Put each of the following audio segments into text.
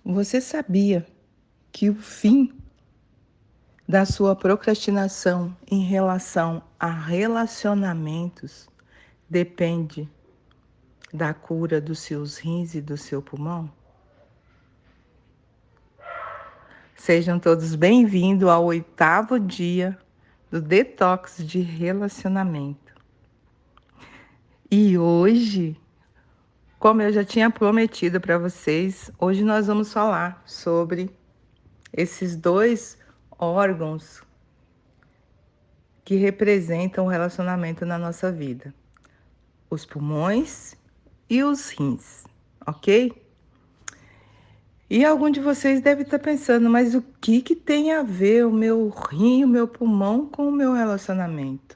Você sabia que o fim da sua procrastinação em relação a relacionamentos depende da cura dos seus rins e do seu pulmão? Sejam todos bem-vindos ao 8º dia do detox de relacionamento. E hoje, como eu já tinha prometido para vocês, hoje nós vamos falar sobre esses dois órgãos que representam o relacionamento na nossa vida: os pulmões e os rins, ok? E algum de vocês deve estar pensando, mas o que tem a ver o meu rim, o meu pulmão com o meu relacionamento?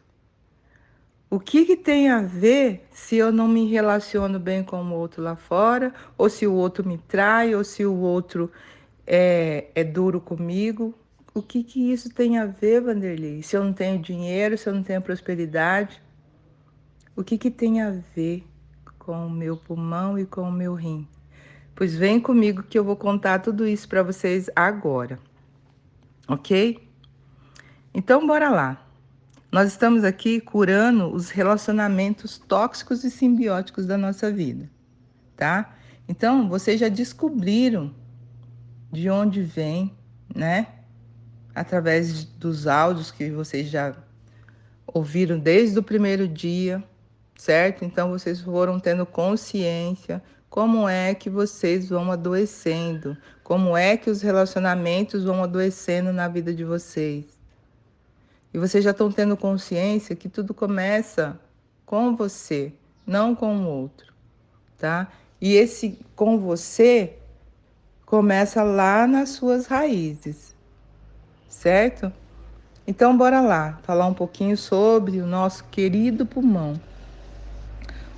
O que tem a ver se eu não me relaciono bem com o outro lá fora, ou se o outro me trai, ou se o outro é duro comigo? O que isso tem a ver, Vanderlei? Se eu não tenho dinheiro, se eu não tenho prosperidade? O que tem a ver com o meu pulmão e com o meu rim? Pois vem comigo que eu vou contar tudo isso para vocês agora, ok? Então bora lá. Nós estamos aqui curando os relacionamentos tóxicos e simbióticos da nossa vida, tá? Então vocês já descobriram de onde vem, né? Através dos áudios que vocês já ouviram desde o primeiro dia, certo? Então vocês foram tendo consciência como é que vocês vão adoecendo, como é que os relacionamentos vão adoecendo na vida de vocês. E vocês já estão tendo consciência que tudo começa com você, não com o outro, tá? E esse com você começa lá nas suas raízes, certo? Então bora lá, falar um pouquinho sobre o nosso querido pulmão.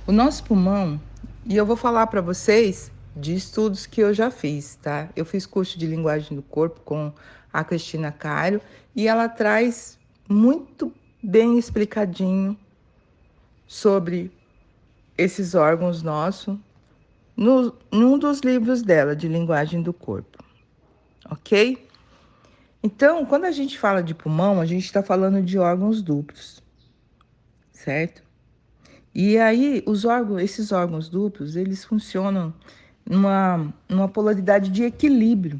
O nosso pulmão, e eu vou falar para vocês de estudos que eu já fiz, tá? Eu fiz curso de linguagem do corpo com a Cristina Cairo e ela traz muito bem explicadinho sobre esses órgãos nossos num dos livros dela de linguagem do corpo, ok? Então, quando a gente fala de pulmão, a gente está falando de órgãos duplos, certo? E aí, esses órgãos duplos, eles funcionam numa polaridade de equilíbrio.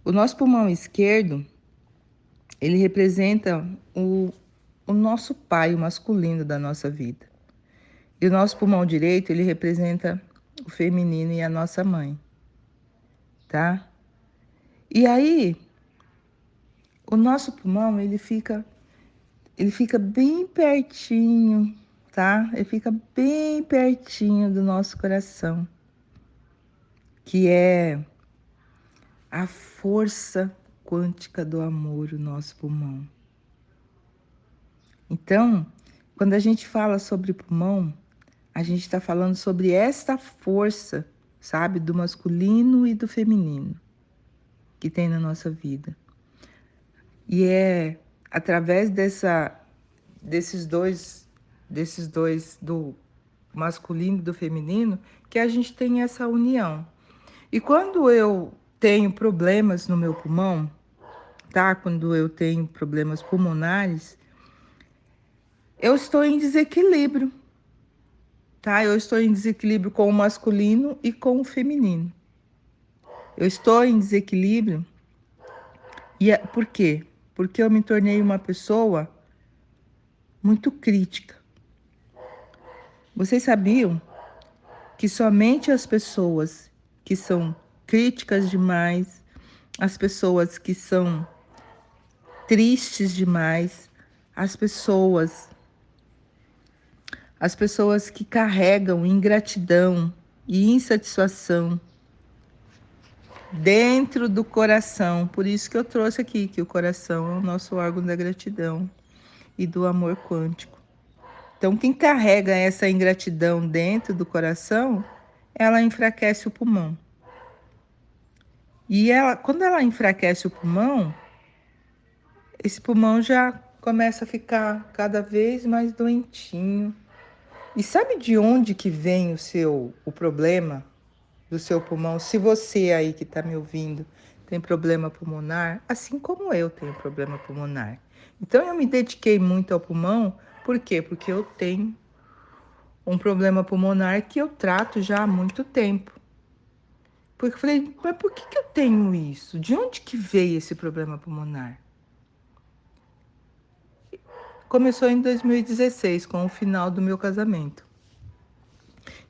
O nosso pulmão esquerdo, ele representa o nosso pai, o masculino da nossa vida. E o nosso pulmão direito, ele representa o feminino e a nossa mãe, tá? E aí, o nosso pulmão, ele fica bem pertinho, tá? Ele fica bem pertinho do nosso coração, que é a força quântica do amor, o nosso pulmão. Então, quando a gente fala sobre pulmão, a gente está falando sobre esta força, sabe, do masculino e do feminino que tem na nossa vida. E é através desses dois, do masculino e do feminino, que a gente tem essa união. E quando eu tenho problemas no meu pulmão, tá? Quando eu tenho problemas pulmonares, eu estou em desequilíbrio, tá? Eu estou em desequilíbrio com o masculino e com o feminino. Eu estou em desequilíbrio por quê? Porque eu me tornei uma pessoa muito crítica. Vocês sabiam que somente as pessoas que são críticas demais, as pessoas que são tristes demais, as pessoas que carregam ingratidão e insatisfação dentro do coração. Por isso que eu trouxe aqui que o coração é o nosso órgão da gratidão e do amor quântico. Então, quem carrega essa ingratidão dentro do coração, ela enfraquece o pulmão. E quando ela enfraquece o pulmão, esse pulmão já começa a ficar cada vez mais doentinho. E sabe de onde que vem o problema do seu pulmão. Se você aí que está me ouvindo tem problema pulmonar, assim como eu tenho problema pulmonar. Então eu me dediquei muito ao pulmão, por quê? Porque eu tenho um problema pulmonar que eu trato já há muito tempo. Porque eu falei, mas por que eu tenho isso? De onde que veio esse problema pulmonar? Começou em 2016, com o final do meu casamento.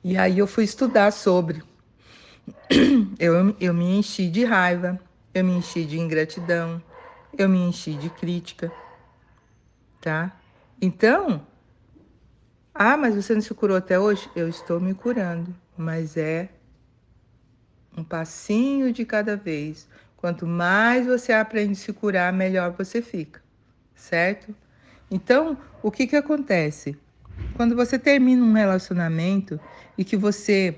E aí eu fui estudar sobre. Eu me enchi de raiva, eu me enchi de ingratidão, eu me enchi de crítica, tá? Então, mas você não se curou até hoje? Eu estou me curando, mas é um passinho de cada vez. Quanto mais você aprende a se curar, melhor você fica, certo? Então, o que que acontece? Quando você termina um relacionamento e que você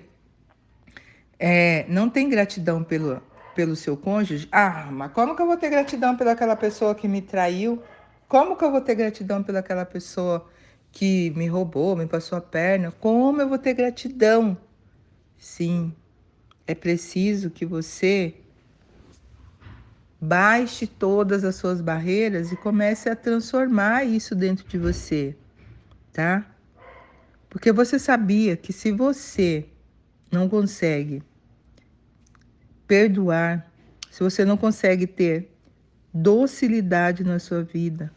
não tem gratidão pelo seu cônjuge, mas como que eu vou ter gratidão pelaquela pessoa que me traiu? Como que eu vou ter gratidão pelaquela pessoa que me roubou, me passou a perna? Como eu vou ter gratidão? Sim, é preciso que você baixe todas as suas barreiras e comece a transformar isso dentro de você, tá? Porque você sabia que se você não consegue perdoar, se você não consegue ter docilidade na sua vida,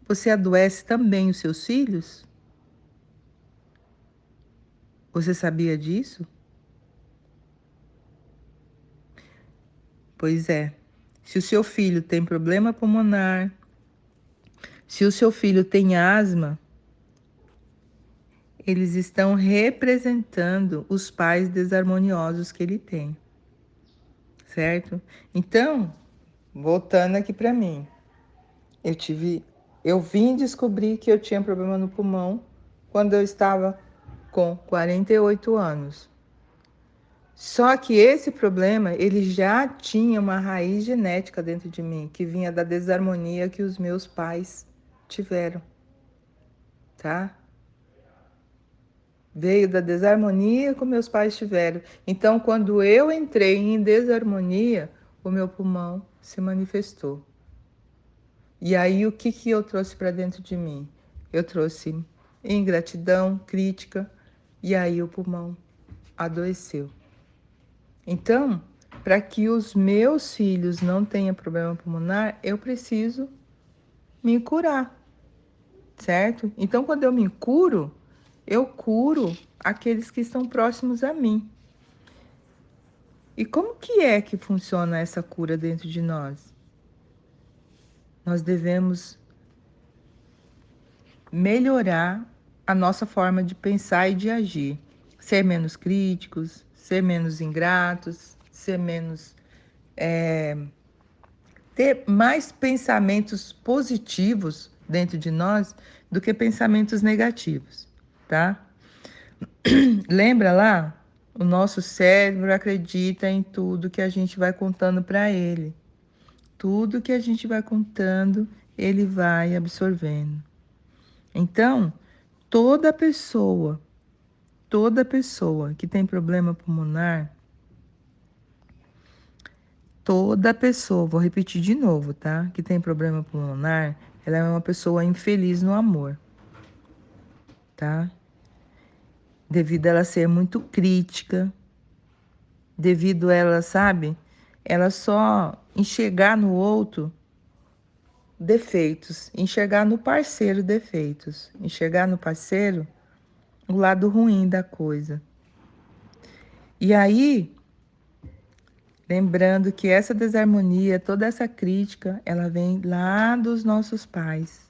você adoece também os seus filhos? Você sabia disso? Pois é. Se o seu filho tem problema pulmonar, se o seu filho tem asma, eles estão representando os pais desarmoniosos que ele tem, certo? Então, voltando aqui para mim, eu vim descobrir que eu tinha problema no pulmão quando eu estava com 48 anos. Só que esse problema, ele já tinha uma raiz genética dentro de mim, que vinha da desarmonia que os meus pais tiveram, tá? Veio da desarmonia que meus pais tiveram. Então, quando eu entrei em desarmonia, o meu pulmão se manifestou. E aí, o que que eu trouxe para dentro de mim? Eu trouxe ingratidão, crítica, e aí o pulmão adoeceu. Então, para que os meus filhos não tenham problema pulmonar, eu preciso me curar, certo? Então, quando eu curo aqueles que estão próximos a mim. E como que é que funciona essa cura dentro de nós? Nós devemos melhorar a nossa forma de pensar e de agir. Ser menos críticos, ser menos ingratos, ser menos ter mais pensamentos positivos dentro de nós do que pensamentos negativos, tá? Lembra lá? O nosso cérebro acredita em tudo que a gente vai contando para ele. Tudo que a gente vai contando, ele vai absorvendo. Então, toda pessoa que tem problema pulmonar, toda pessoa, vou repetir de novo, tá? Que tem problema pulmonar, ela é uma pessoa infeliz no amor, tá? Devido a ela ser muito crítica, devido a ela, sabe? Ela só enxergar no outro defeitos, enxergar no parceiro defeitos, enxergar no parceiro o lado ruim da coisa. E aí, lembrando que essa desarmonia, toda essa crítica, ela vem lá dos nossos pais.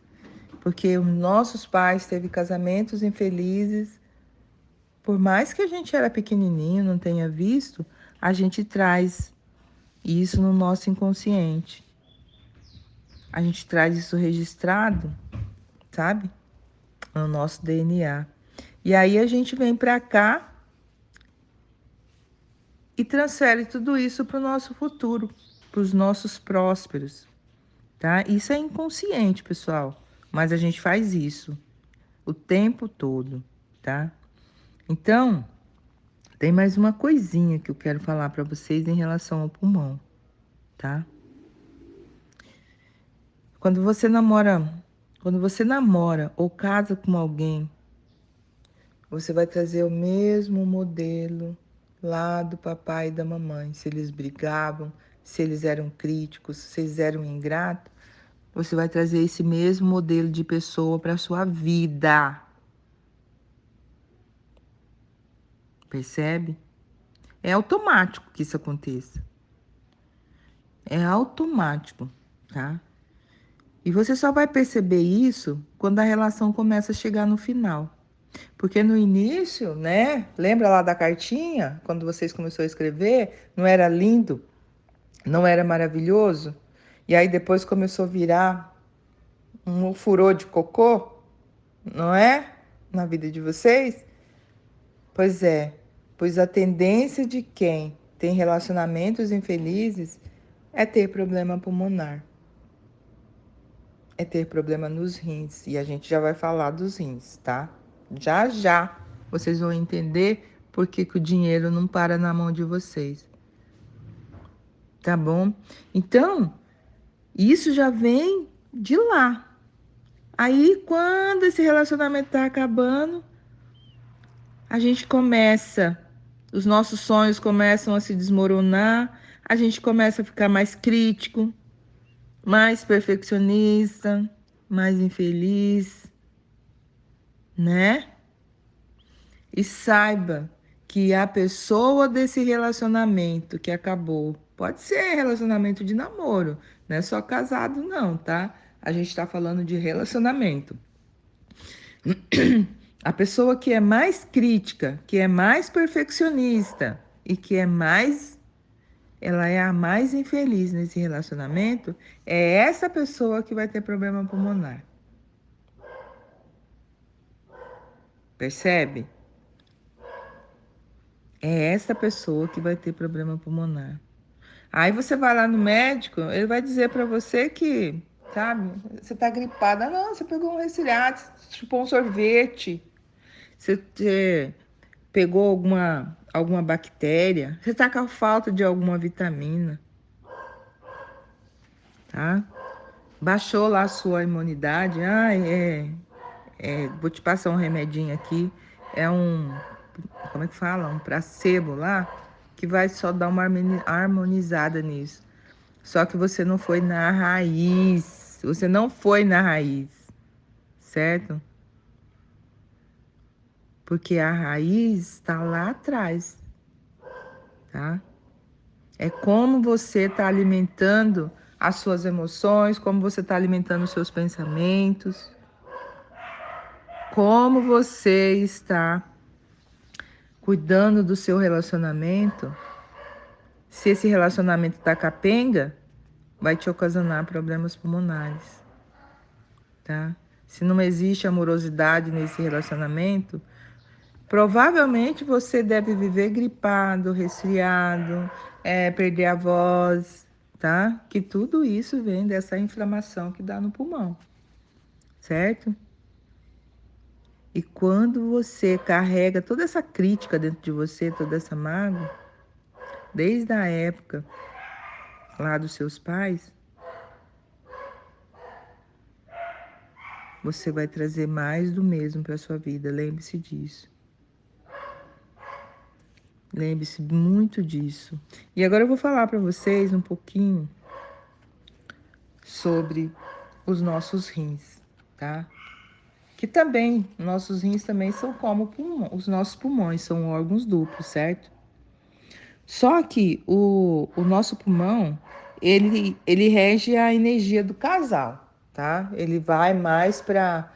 Porque os nossos pais teve casamentos infelizes. Por mais que a gente era pequenininho, não tenha visto, a gente traz isso no nosso inconsciente. A gente traz isso registrado, sabe? No nosso DNA. E aí a gente vem para cá e transfere tudo isso para o nosso futuro, para os nossos prósperos, tá? Isso é inconsciente, pessoal, mas a gente faz isso o tempo todo, tá? Então, Tem mais uma coisinha que eu quero falar para vocês em relação ao pulmão, tá? Quando você namora ou casa com alguém, você vai trazer o mesmo modelo lá do papai e da mamãe. Se eles brigavam, se eles eram críticos, se eles eram ingratos, você vai trazer esse mesmo modelo de pessoa para sua vida. Percebe? É automático que isso aconteça. É automático, tá? E você só vai perceber isso quando a relação começa a chegar no final. Porque no início, né? Lembra lá da cartinha? Quando vocês começaram a escrever, não era lindo? Não era maravilhoso? E aí depois começou a virar um furor de cocô, não é? Na vida de vocês? Pois é. Pois a tendência de quem tem relacionamentos infelizes é ter problema pulmonar. É ter problema nos rins. E a gente já vai falar dos rins, tá? Já já vocês vão entender por que que o dinheiro não para na mão de vocês. Tá bom? Então, isso já vem de lá. Aí, quando esse relacionamento tá acabando, a gente começa, os nossos sonhos começam a se desmoronar, a gente começa a ficar mais crítico, mais perfeccionista, mais infeliz, né? E saiba que a pessoa desse relacionamento que acabou, pode ser relacionamento de namoro, não é só casado não, tá? A gente tá falando de relacionamento. A pessoa que é mais crítica, que é mais perfeccionista e que é mais, ela é a mais infeliz nesse relacionamento, é essa pessoa que vai ter problema pulmonar. Percebe? É essa pessoa que vai ter problema pulmonar. Aí você vai lá no médico, ele vai dizer para você que, sabe, você tá gripada. Não, você pegou um resfriado, você chupou um sorvete, você pegou alguma bactéria, você tá com falta de alguma vitamina, tá? Baixou lá a sua imunidade. Vou te passar um remedinho aqui. É um, como é que fala? Um placebo lá, que vai só dar uma harmonizada nisso. Só que você não foi na raiz. Você não foi na raiz, certo? Porque a raiz está lá atrás, tá? É como você está alimentando as suas emoções, como você está alimentando os seus pensamentos, como você está cuidando do seu relacionamento. Se esse relacionamento está capenga, vai te ocasionar problemas pulmonares, tá? Se não existe amorosidade nesse relacionamento, provavelmente você deve viver gripado, resfriado, perder a voz, tá? Que tudo isso vem dessa inflamação que dá no pulmão, certo? E quando você carrega toda essa crítica dentro de você, toda essa mágoa, desde a época lá dos seus pais, você vai trazer mais do mesmo para sua vida. Lembre-se disso. Lembre-se muito disso. E agora eu vou falar para vocês um pouquinho sobre os nossos rins, tá? Que também, nossos rins também são como os nossos pulmões, são órgãos duplos, certo? Só que o nosso pulmão, ele rege a energia do casal, tá? Ele vai mais para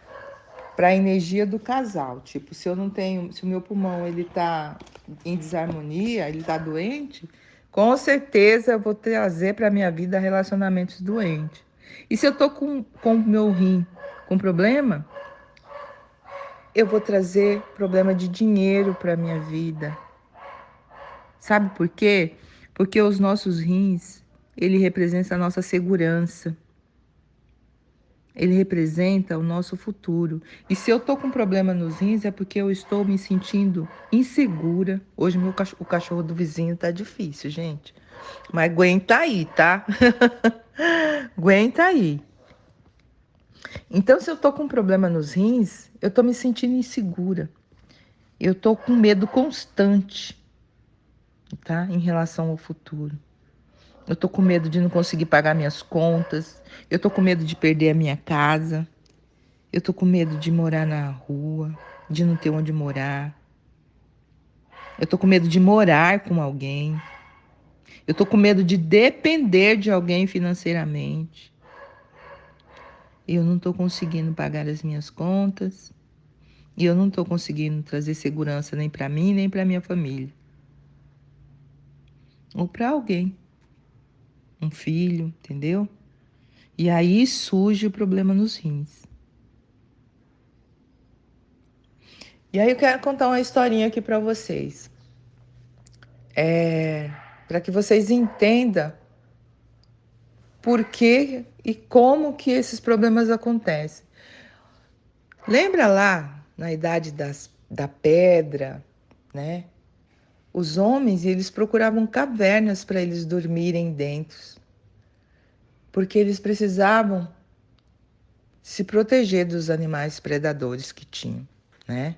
a energia do casal. Tipo, se eu não tenho, se o meu pulmão ele tá em desarmonia, ele tá doente, com certeza eu vou trazer para minha vida relacionamentos doentes. E se eu tô com o meu rim com problema, eu vou trazer problema de dinheiro para minha vida. Sabe por quê? Porque os nossos rins, ele representa a nossa segurança. ele representa o nosso futuro. E se eu tô com problema nos rins, é porque eu estou me sentindo insegura. Hoje o cachorro do vizinho tá difícil, gente. Mas aguenta aí, tá? Aguenta aí. Então, se eu tô com problema nos rins, eu tô me sentindo insegura. Eu tô com medo constante, tá? Em relação ao futuro. Eu tô com medo de não conseguir pagar minhas contas. Eu tô com medo de perder a minha casa. Eu tô com medo de morar na rua, de não ter onde morar. Eu tô com medo de morar com alguém. Eu tô com medo de depender de alguém financeiramente. Eu não tô conseguindo pagar as minhas contas. E eu não tô conseguindo trazer segurança nem para mim, nem para minha família. Ou para alguém, um filho, entendeu? E aí surge o problema nos rins. E aí eu quero contar uma historinha aqui para vocês. Para que vocês entendam por que e como que esses problemas acontecem. Lembra lá, na idade da pedra, né? Os homens, eles procuravam cavernas para eles dormirem dentro, porque eles precisavam se proteger dos animais predadores que tinham, né?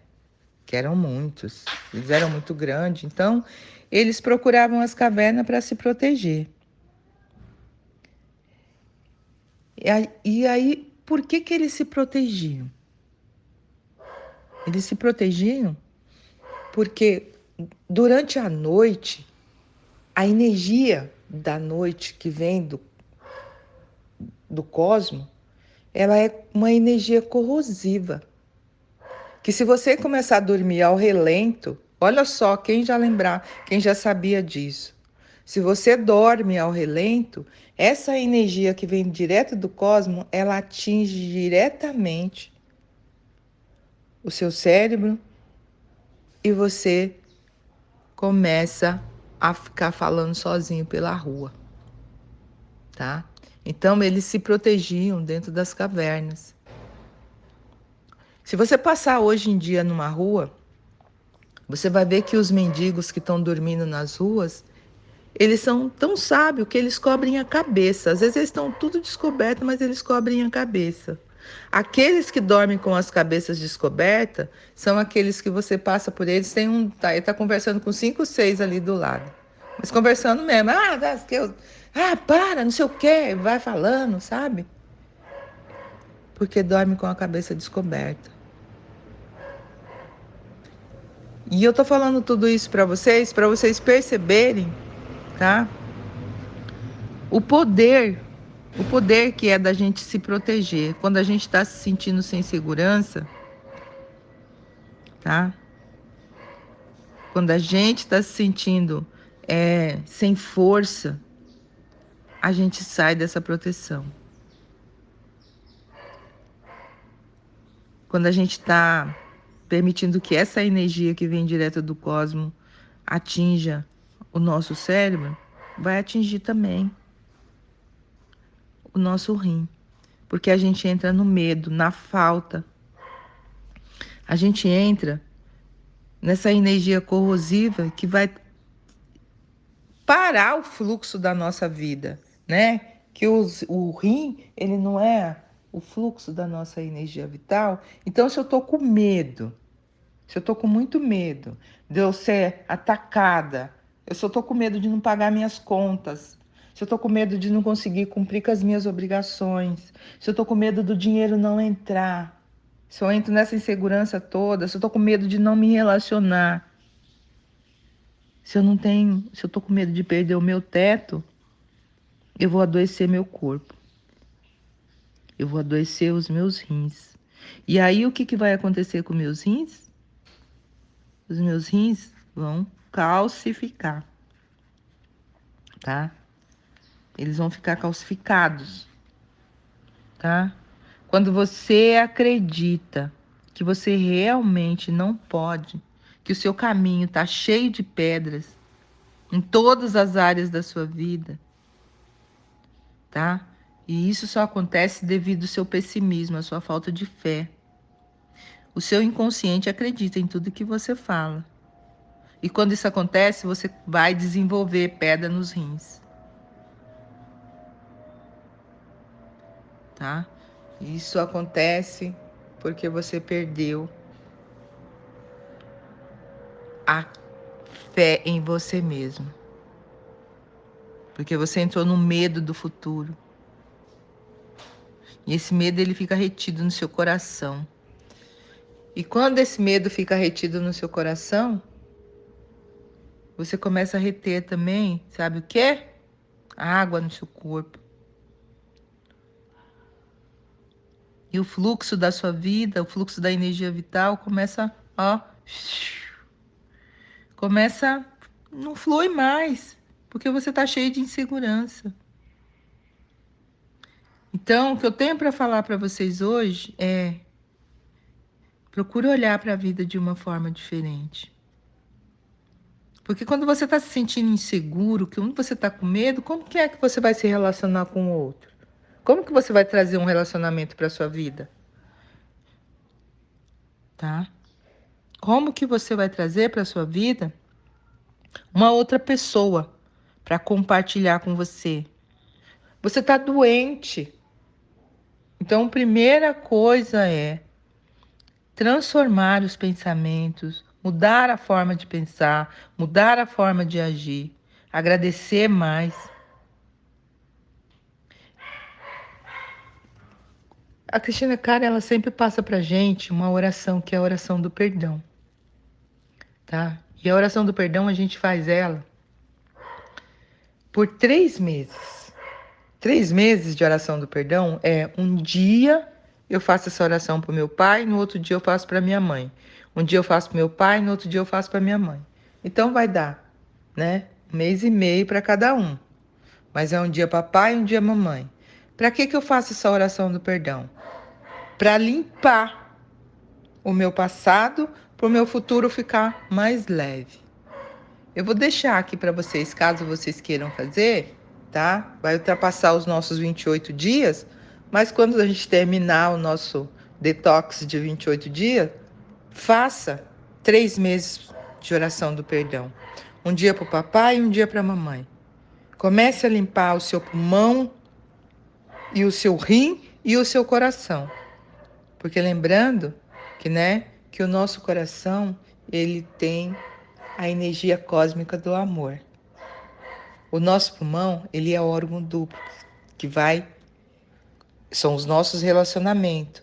Que eram muitos, eles eram muito grandes, então eles procuravam as cavernas para se proteger. E aí, por que que eles se protegiam? Eles se protegiam porque durante a noite, a energia da noite que vem do cosmos, ela é uma energia corrosiva. Que se você começar a dormir ao relento, olha só, quem já lembrar, quem já sabia disso. Se você dorme ao relento, essa energia que vem direto do cosmos, ela atinge diretamente o seu cérebro e você começa a ficar falando sozinho pela rua, tá? Então eles se protegiam dentro das cavernas. Se você passar hoje em dia numa rua, você vai ver que os mendigos que estão dormindo nas ruas, eles são tão sábios que eles cobrem a cabeça. Às vezes eles estão tudo descoberto, mas eles cobrem a cabeça. Aqueles que dormem com as cabeças descobertas são aqueles que você passa por eles, tem ele tá conversando com 5, 6 ali do lado. Mas conversando mesmo. Para, não sei o quê, vai falando, sabe? Porque dorme com a cabeça descoberta. E eu tô falando tudo isso para vocês perceberem, tá? O poder, o poder que é da gente se proteger. Quando a gente está se sentindo sem segurança, tá? Quando a gente está se sentindo sem força, a gente sai dessa proteção. Quando a gente está permitindo que essa energia que vem direto do cosmos atinja o nosso cérebro, vai atingir também o nosso rim. Porque a gente entra no medo, na falta. A gente entra nessa energia corrosiva que vai parar o fluxo da nossa vida, né? Que o rim, ele não é o fluxo da nossa energia vital. Então, se eu tô com medo, se eu tô com muito medo de eu ser atacada, eu só tô com medo de não pagar minhas contas, se eu tô com medo de não conseguir cumprir com as minhas obrigações, se eu tô com medo do dinheiro não entrar, se eu entro nessa insegurança toda, se eu tô com medo de não me relacionar, se eu tô com medo de perder o meu teto, eu vou adoecer meu corpo. Eu vou adoecer os meus rins. E aí o que que vai acontecer com meus rins? Os meus rins vão calcificar, tá? Eles vão ficar calcificados, tá? Quando você acredita que você realmente não pode, que o seu caminho tá cheio de pedras em todas as áreas da sua vida, tá? E isso só acontece devido ao seu pessimismo, à sua falta de fé. O seu inconsciente acredita em tudo que você fala. E quando isso acontece, você vai desenvolver pedra nos rins. Tá? Isso acontece porque você perdeu a fé em você mesmo. Porque você entrou no medo do futuro. E esse medo ele fica retido no seu coração. E quando esse medo fica retido no seu coração, você começa a reter também, sabe o quê? Água no seu corpo. E o fluxo da sua vida, o fluxo da energia vital começa, ó, começa, não flui mais, porque você está cheio de insegurança. Então, o que eu tenho para falar para vocês hoje é: procure olhar para a vida de uma forma diferente. Porque quando você está se sentindo inseguro, quando você está com medo, como que é que você vai se relacionar com o outro? Como que você vai trazer um relacionamento para sua vida? Tá? Como que você vai trazer para sua vida uma outra pessoa para compartilhar com você? Você está doente. Então, a primeira coisa é transformar os pensamentos, mudar a forma de pensar, mudar a forma de agir, agradecer mais. A Cristina Cara, ela sempre passa pra gente uma oração que é a oração do perdão, tá? E a oração do perdão a gente faz ela por 3 meses. 3 meses de oração do perdão é um dia eu faço essa oração para o meu pai, no outro dia eu faço para minha mãe. Um dia eu faço para meu pai, no outro dia eu faço para minha mãe. Então vai dar, né? 1 mês e meio para cada um. Mas é um dia papai e um dia mamãe. Para que eu faço essa oração do perdão? Para limpar o meu passado, para o meu futuro ficar mais leve. Eu vou deixar aqui para vocês, caso vocês queiram fazer, tá? Vai ultrapassar os nossos 28 dias, mas quando a gente terminar o nosso detox de 28 dias, faça 3 meses de oração do perdão. Um dia para o papai e um dia para a mamãe. Comece a limpar o seu pulmão e o seu rim e o seu coração. Porque lembrando que, né, que o nosso coração, ele tem a energia cósmica do amor. O nosso pulmão, ele é órgão duplo, que são os nossos relacionamentos.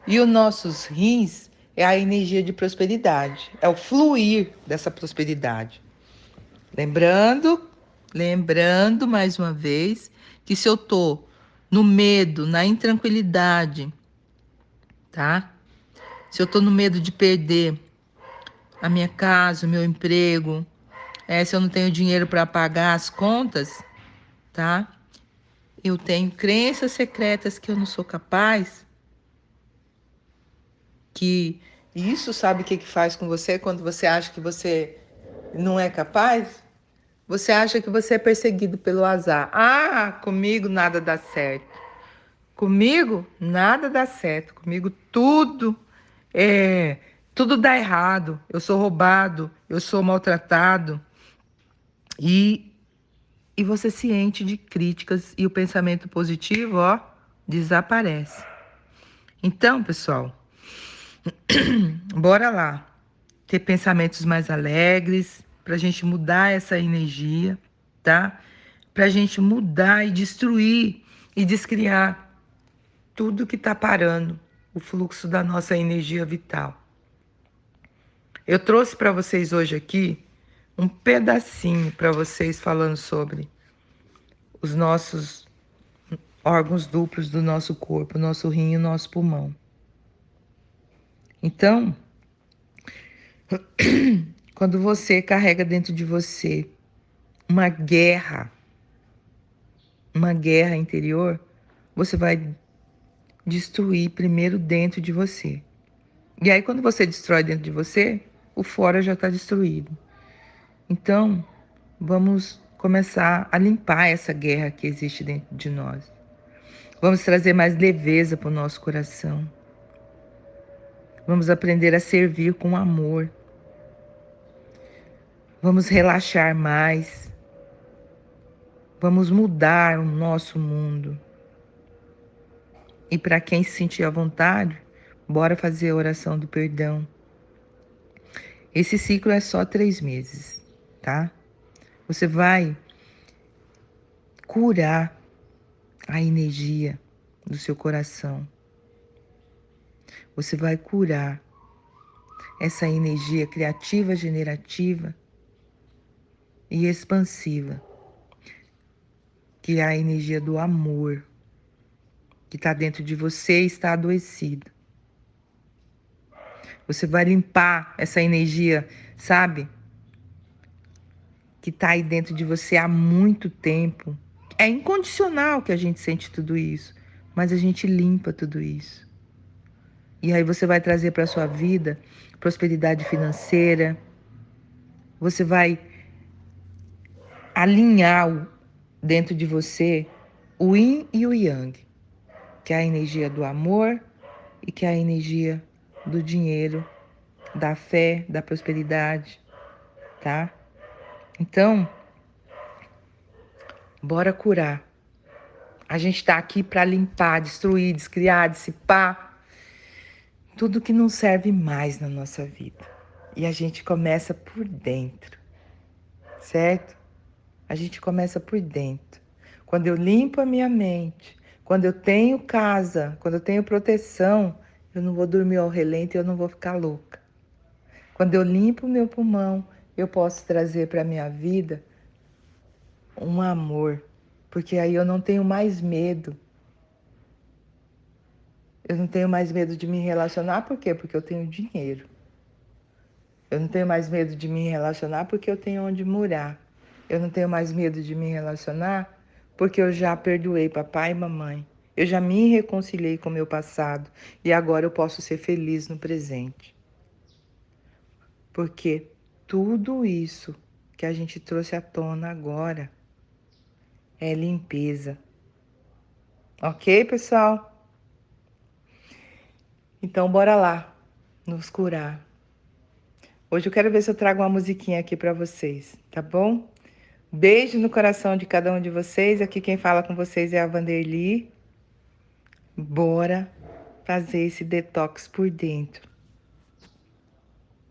E os nossos rins é a energia de prosperidade, é o fluir dessa prosperidade. Lembrando mais uma vez, que se eu tô no medo, na intranquilidade, tá? Se eu tô no medo de perder a minha casa, o meu emprego, se eu não tenho dinheiro para pagar as contas, tá? Eu tenho crenças secretas que eu não sou capaz, que isso sabe o que faz com você quando você acha que você não é capaz? Você acha que você é perseguido pelo azar. Ah, comigo nada dá certo. Comigo nada dá certo. Comigo tudo dá errado. Eu sou roubado, eu sou maltratado. E você ciente de críticas e o pensamento positivo, ó, desaparece. Então, pessoal, bora lá. Ter pensamentos mais alegres, pra gente mudar essa energia, tá? Pra gente mudar e destruir e descriar tudo que tá parando o fluxo da nossa energia vital. Eu trouxe para vocês hoje aqui um pedacinho para vocês falando sobre os nossos órgãos duplos do nosso corpo, nosso rim e nosso pulmão. Então, quando você carrega dentro de você uma guerra interior, você vai destruir primeiro dentro de você. E aí, quando você destrói dentro de você, o fora já está destruído. Então, vamos começar a limpar essa guerra que existe dentro de nós. Vamos trazer mais leveza para o nosso coração. Vamos aprender a servir com amor. Vamos relaxar mais. Vamos mudar o nosso mundo. E para quem se sentir à vontade, bora fazer a oração do perdão. Esse ciclo é só 3 meses, tá? Você vai curar a energia do seu coração. Você vai curar essa energia criativa, generativa e expansiva, que é a energia do amor, que está dentro de você e está adoecida. Você vai limpar essa energia, sabe? Que está aí dentro de você há muito tempo. É incondicional que a gente sente tudo isso, mas a gente limpa tudo isso. E aí você vai trazer para a sua vida prosperidade financeira. Você vai alinhar dentro de você o yin e o yang, que é a energia do amor e que é a energia do dinheiro, da fé, da prosperidade, tá? Então, bora curar. A gente está aqui para limpar, destruir, descriar, dissipar tudo que não serve mais na nossa vida. E a gente começa por dentro, certo? A gente começa por dentro. Quando eu limpo a minha mente, quando eu tenho casa, quando eu tenho proteção, eu não vou dormir ao relento e eu não vou ficar louca. Quando eu limpo o meu pulmão, eu posso trazer para a minha vida um amor, porque aí eu não tenho mais medo. Eu não tenho mais medo de me relacionar, por quê? Porque eu tenho dinheiro. Eu não tenho mais medo de me relacionar porque eu tenho onde morar. Eu não tenho mais medo de me relacionar porque eu já perdoei papai e mamãe. Eu já me reconciliei com o meu passado e agora eu posso ser feliz no presente. Porque tudo isso que a gente trouxe à tona agora é limpeza. Ok, pessoal? Então bora lá nos curar. Hoje eu quero ver se eu trago uma musiquinha aqui para vocês, tá bom? Beijo no coração de cada um de vocês. Aqui quem fala com vocês é a Vanderly. Bora fazer esse detox por dentro.